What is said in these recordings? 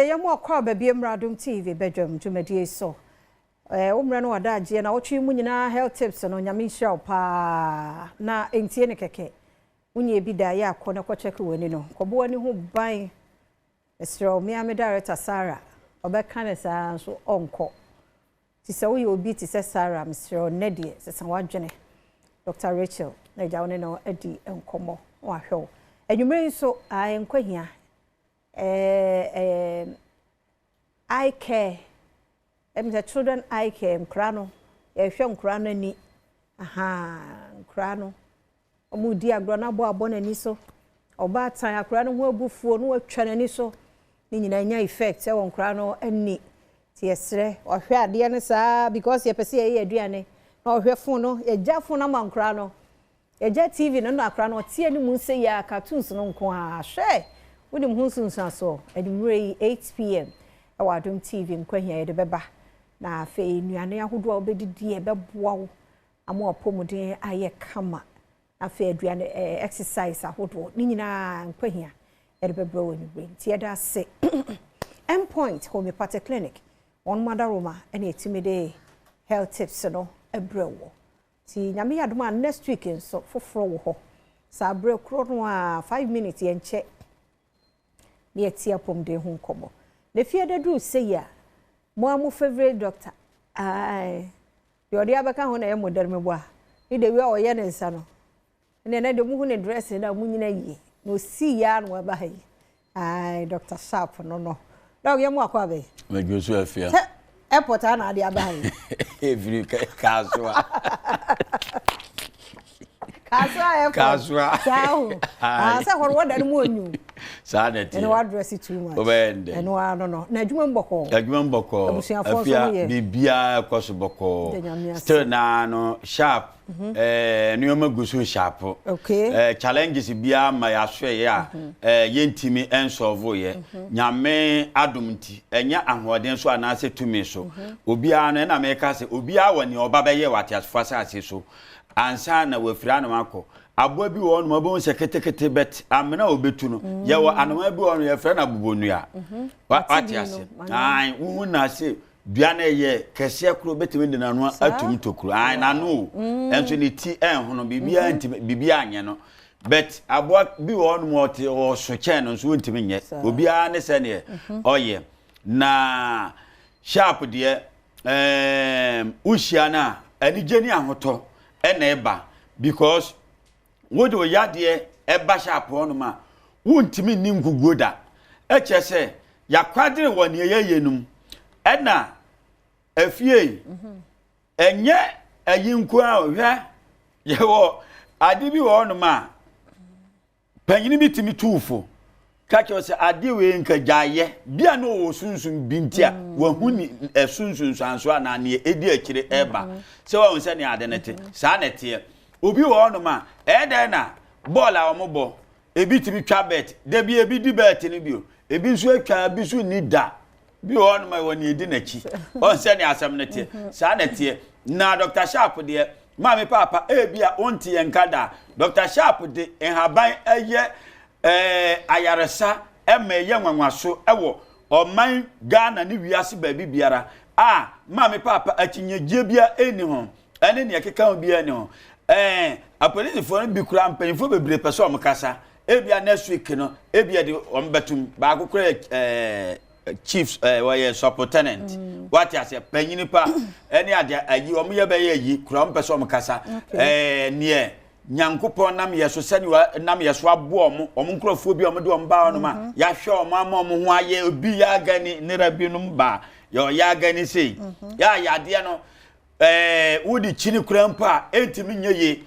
Yamo akwa baby Mradum TV bedroom dwumadie so. Umre no adaje na wotwe mu nyina health tips no nyame hia pa na entie ne keke. Unye bi da ya akọ na kwa check wani no. Kobo wani ho ban. Esro me am director Sarah. Obeka ne sa so onko. Ti se wo ye obi ti se Sarah Mr. Nedie se san wadwene. Dr. Rachel na jawne no edi enkomo wa hwe. Enwumre so enkwa hia. I care. The children I care. Krano. Yehwe krano ni. Aha, krano. Omudi agrona bo abona ni so. Oba tan krano ho abufuo no atwa nani so. Ni nyina nya effect e won krano ani. Ti yesre. Ohwe ade ne saa because ye pese ye aduane. Na ohwe fon no, ye ja fon na man krano. Ye ja TV no na krano tie ni mu se ya cartoons no nko a hwe. Wodi mhunsunsa so edumre 8 p.m. Awadum TV mkwahia yede beba na afei nuane ahodo a obedidi e beboa wo amo opomuden aye kama afei aduane exercise ahodo ni nyina mkwahia yede bebra woni brain tie da se Endpoint Homeopathic Clinic on Madaroma ene etimide health tips no ebrewo ti nyame yadoma next week so foforo wo ho sa abre kro no a 5 minutes yen che ne tia pomde ho nkomo ne fie da du say ya mo amu favorite doctor ai yodi abaka ho na ye model me boa ni de wi o ye ne nsa no ne na de mu hu ne dress na mu nyina yi no si ya no ba hai ai Dr. Sharp no dog ye mu akwa be me gbesu afia airport na ade aba hai every kaswa kaswa sa hor woda mu onyu sa na ti ene wa dress too much obende ene wa no na adwuma mboko afia bibia kwaso boko still na no sharp nuoma gusu sharp okay challenges bia ma ya hwe ya yentimi ensolve ye nyame adomti enya ahoden so anase tumi so obia no na me ka se obia woni oba be ye wate asfasa ase so ansa na wafira na mako abua bi wo no mabon se ketekete bet amena obetu no ye wo anoma bi wo no ye fra na bubonua wate ase ai wu na se dua na ye kese kro betime de nanu atum tokuro ai na no enso ni ti enhono bibia ntime bibia anye no bet abua bi wo no mo te o so chen no so ntime nye obia ne se ne oye na sharp de ushia na anigeni ahoto ena eba because wodo yade eba sharp ono ma wontimi ni ngugoda eche se yakwadire woni yeyenum ena afie enye ayinku a hwe yewo ade bi wo ono ma panyini bitimi tuufo kacho se ade we nka gyaye bia no wo sunsun bintia wa huni sunsun sanso ana ne edi akire eba se wa wonse ne ade nete sa nete obi wo ono ma ede na ball a omobo ebi tibi twa bet de bi ebi di bet ni bio ebi nso atwa bi so ni da bi wo ono ma woni edi nachi wonse ne asem nete sa nete na Dr. Sharp de mami papa ebia onti yenkada Dr. Sharp de enhaban eye ayaresa emeye nwanwaso ewo oman Ghana ni wiase ba bibiara mami papa akinyegie bia eni ho ene ne akeka bia eni ho apolice for bi kura mpanifo bebre pese o mkasa ebia next week no ebia de ombetum ba akokora chiefs were superintendent what you say panyini pa ene ade ayi omoye be yi kura mpese o mkasa ne nyankopon nam yeso sani nam yeso abo omo nkrofo bi omo de omba ono ma ya hwe omo ama omo ho aye obi ya gani ne rabinum ba ya gani sei ya yade no wudi chini krampa entimi nyeye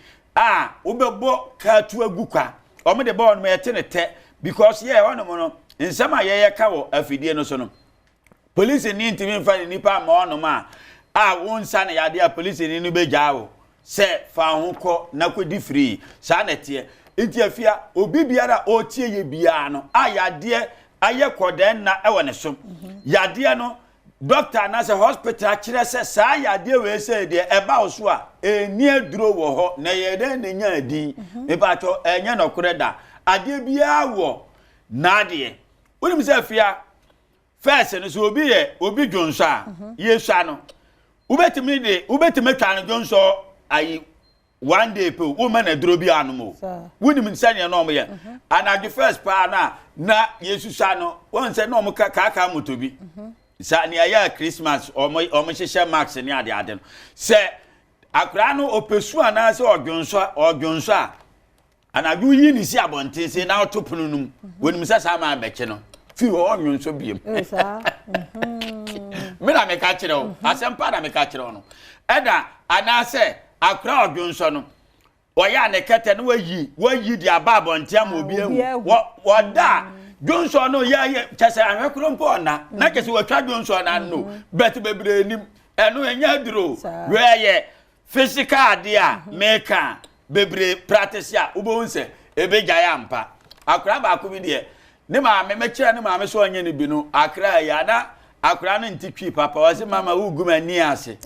ubebo ka tu agukwa omo de ba ono ma yete ne te because ye ono mo no nsama ye ka wo afidie no so no police ni ntimi mfa ni nipa ma ono ma wonsa na yade a police ni no bejawo se fa ho ko na kodi free sa na tie enti afia obi biara o tie ye bia no ayade aye koden na ewo ne so yade no doctor na se hospital kire se sa yade we se de eba oso a eni aduro wo ho na ye de ne nya adi e ba to enye no koreda ade bia wo na de wonim se afia first no so obi dwonso a yesua no ubetimi twan dwonso ayi one day pe woman na duro bi anomo wonim nsane na omo ye anadwe first pa na yesusa no won se na omo kaka motobi sa ne aya Christmas omo hihye max ne ade no se akra no opesu ana se odwonso a anadwe yi ni si abonten se na otopunu num wonim se sa ma beche no fi ho onwonso biem me na me ka kire o asempa na me ka kire no eda ana se akra odwonso no oya ne kete no wayi di ababo ntiam obi ehu woda dwonso no ya chese ahwekro mpo na kese watwa dwonso na no bet bebre nim eno enya duro weye physical dia meka bebre practice ya ubonse ebeja ya mpa akra ba ko bi de ne ma me kire ne ma me so onye ne bi no akra ya na akra no ntitwi papa wase mama ugumani ase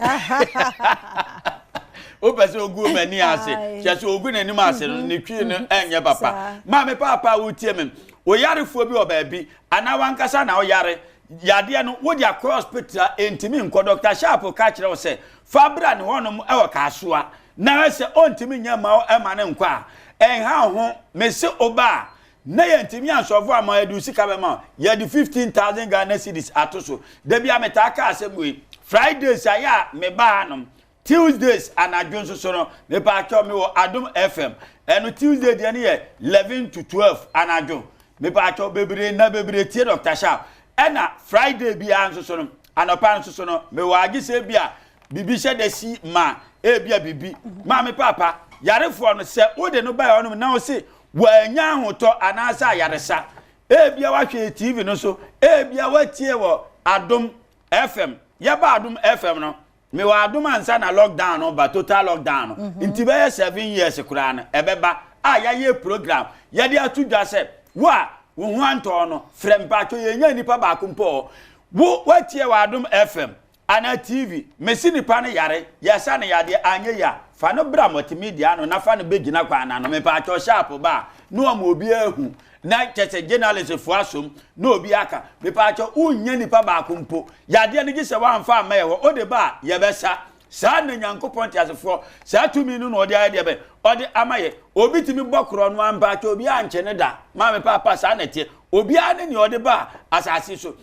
opese ogu mani ase chese ogu nanim ase no ne twi no enye papa ma me papa wo tie mem o yarefuo bi oba bi ana wankasa na o yare yade no wo dia hospital entimi nko Dr. Sharp ka kire wo se fabra ne honom e wo kasoa na se ontimi nya ma e ma ne nko a enha ho me se oba na yentimi ansofo ama edu sika be ma ye di 15,000 Ghana cedis atoso da bia metaka asebwe Fridays aya me ba anom Tuesdays and adwonso so no me pa cho me wo Adom FM eno Tuesday de ne 11 to 12 anadwo me pa cho bebre tie Dr. Sharp ena Friday bia anso so no anopa anso so no me wo agise bia bibi hye de si ma e bia bibi ma me papa yarefo no se wo de no ba yo no na wo se wo anya ahoto anasa yaresa e bia wa hwe TV no so e bia wa tie wo Adom FM ya ba Adom FM no me wa Adom ansa na lockdown no ba total lockdown no nti be 7 years kura na ebeba ya ye program ya de atudwa se wo hu anto no frem pa to ye nya nipa ba kumpo wo tie wa Adom FM ana TV mesi nipa ne yare ya sa ne yade anye ya fa no bra multimedia no na fa no begina kwa na no me pa cho Sharp ba no am obi ahu na chese journalist fo asom na obi aka me pa cho unye nipa ba kumpo yade ne gise wa mfa ma ye ho ode ba ye besa sa na nyankopon ti asefo sa tumi nu no ode ade be ode amaye obi timi bokro no amba cho obi anche ne da ma me papa sa na tie obi ane ni ode ba asasi so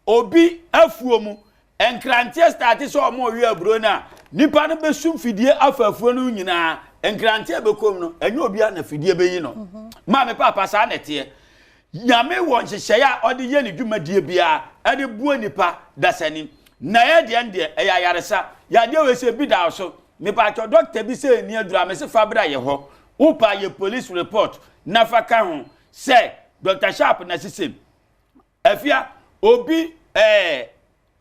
obi afuomu enkrantie start so omo wi aburo na nipa no besum fidie afafuo no nyina enkrantie bekom no enye obi ana fidie beyi no ma me papa sa na tie nyame won hyehyɛ ya ode ye ne dwumadie bia ade buo nipa dasani na ye de ende eya yaresa ya de we se bi da so me pa cho doctor bi se ni adura me se fabra ye ho upa ye police report na faka ho se Dr. Sharp na system afia obi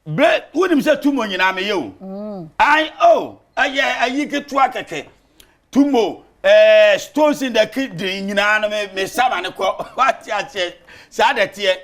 bre wonim se tumo nyina me ye o ayi ketu akeke tumo stones in the kidney nyina no me sama ne ko what ya che sa de tie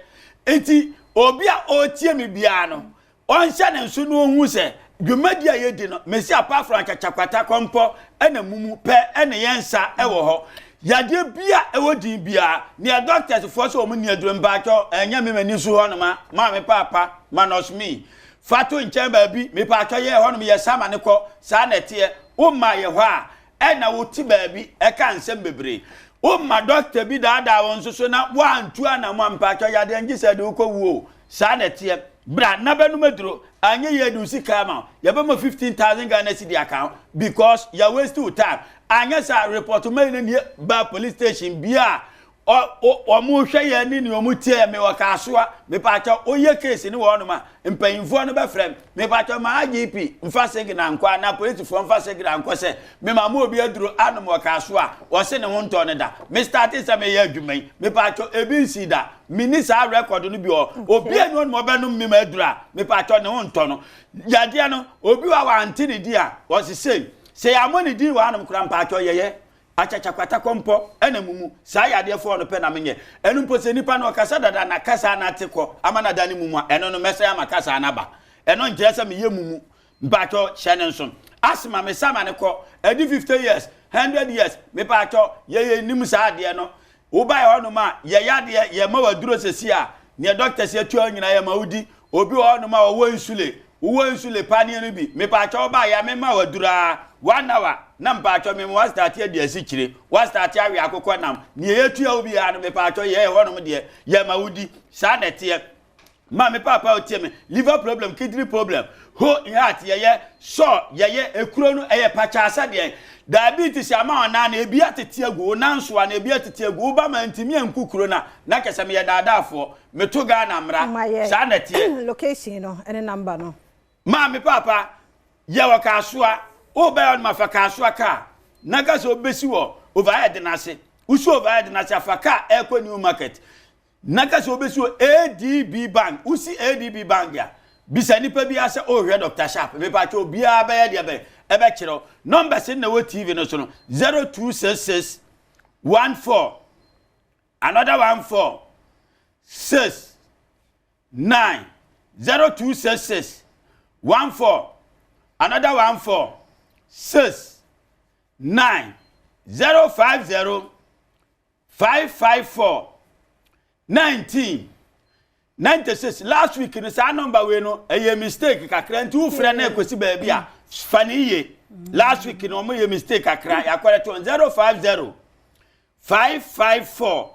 enti obi a o tie me bia no on hye ne nso no hu se dwumadi a ye di no me si apart from chakwata kompo ena mumu pe ena yensa ewo ho yade bia ewo din bia ne doctors for so omu ne aduro mba cho enya me mani su ho no ma me papa manos me fato nchen ba bi me pa cho ye ho no ye sama ne ko sa na tie o ma ye ho a ena wo ti ba bi e ka nsem bebre o ma doctor bi da won so na wo antu ana mo mpa cho yade ngi se de ko wo sa na tie bra na benu meduro anye ye du sika ma ye be mo 15,000 Ghana cedi account because you waste your time anya sa report me ni ba police station bia o mu hwe ye ni o mu tie me wakasoa me pa cha oye case ni wo no ma mpanyimfo no be frem me pa cha ma IGP mfa segina nkwa na police fo mfa segina nkwa se me ma mo obi aduro anom wakasoa o se ne ho nto ne da me start se me ye adwuman me pa cha ebinsi da minisa record no bi obi anu no be no me ma adura me pa cha ne ho nto no yade no obi wa anti ne di a o se ya mo ne di wa anom kura mpa cha yeye achachakwata kompo ena mumu sa yade fo no pe na menye enu mpo se nipa no kasa dada na kasa na teko ama na dani mumu eno no mesa ya makasa na ba eno nje se me ye mumu mpacho hyene nso asma me sama ne ko edi 50 years 100 years me pacho ye nim sa ade no wo ba ye no ma ye yade ye ma waduro sesi a ne doctor se atu anyina ya maudi obi wo no ma wo insule pani no bi me pa cho ba ya me ma wadura 1 hour na mpa cho me wa start ya dia sikire wa start ya we akokọ nam ne yetu ya obi ya no me pa cho ye ho no de ya maudi sa na te ma me papa o tie me liver problem kidney problem ho heart ye so ye ekuro no eye pacha asa de diabetes ama ona na ebi atete agu na nso na ebi atete agu ba ma ntimi ankukuro na kese me ye daadafo me to ga na mra sa na tie location no any number no ma me papa ye wa kasoa o ba on ma fa kasoa ka na ga so besi wo overhead na se usu overhead na se afaka eco new market na ga so besi wo ADB bank usi ADB bank ya bisa nipa bi ase o hwe Dr. Sharp me pa cho bia ba ya de be ebe kiro number sin na wo TV no so no 0266 14 another 14 6 9 0266 14 another 14 6 9 050 554 19 96 last week in sa number we no a mistake kakra nti wo frɛ na ekosi ba bia faniye last week no mo ye mistake kakra ya kwere to 050 554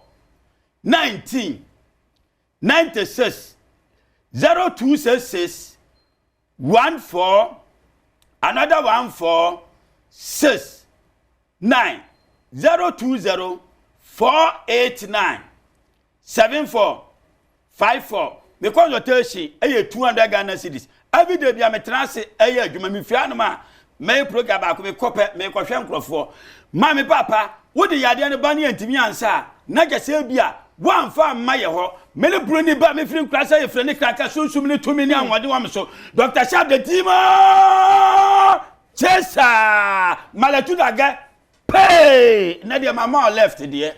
19 96 0266 14 another 14 6 9 020 489 74 54 me consultation eye 200 Ghana cedis every day bia me trance eye adwuma me fia no ma me program ba ko me kope me ko hwe nkrofo ma me papa wo de yade ne ba ne antimi ansa na gese bia wan fa ma ye ho me ne bro ni ba me firi nkrasa ye firi ne kraka sunsum ne tumi ne anwode wa me so Dr. Sharp the Dima Chesa malatu daga pay na de mama left there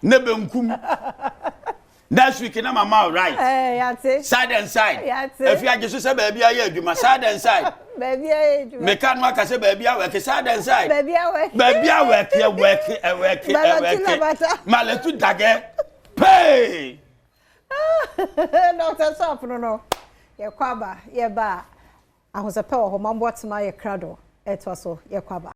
nebe nkum next week na mama right yate side and side if you ajesu say baby aye adwuma side and side baby aye adwuma me kan wa ka say baby awe ke side and side baby awe work maletu dage pay Dr. Sharp no ye kwaba ye ba ahosepe wo ho mambo tena ye krado etwa so ye kwaba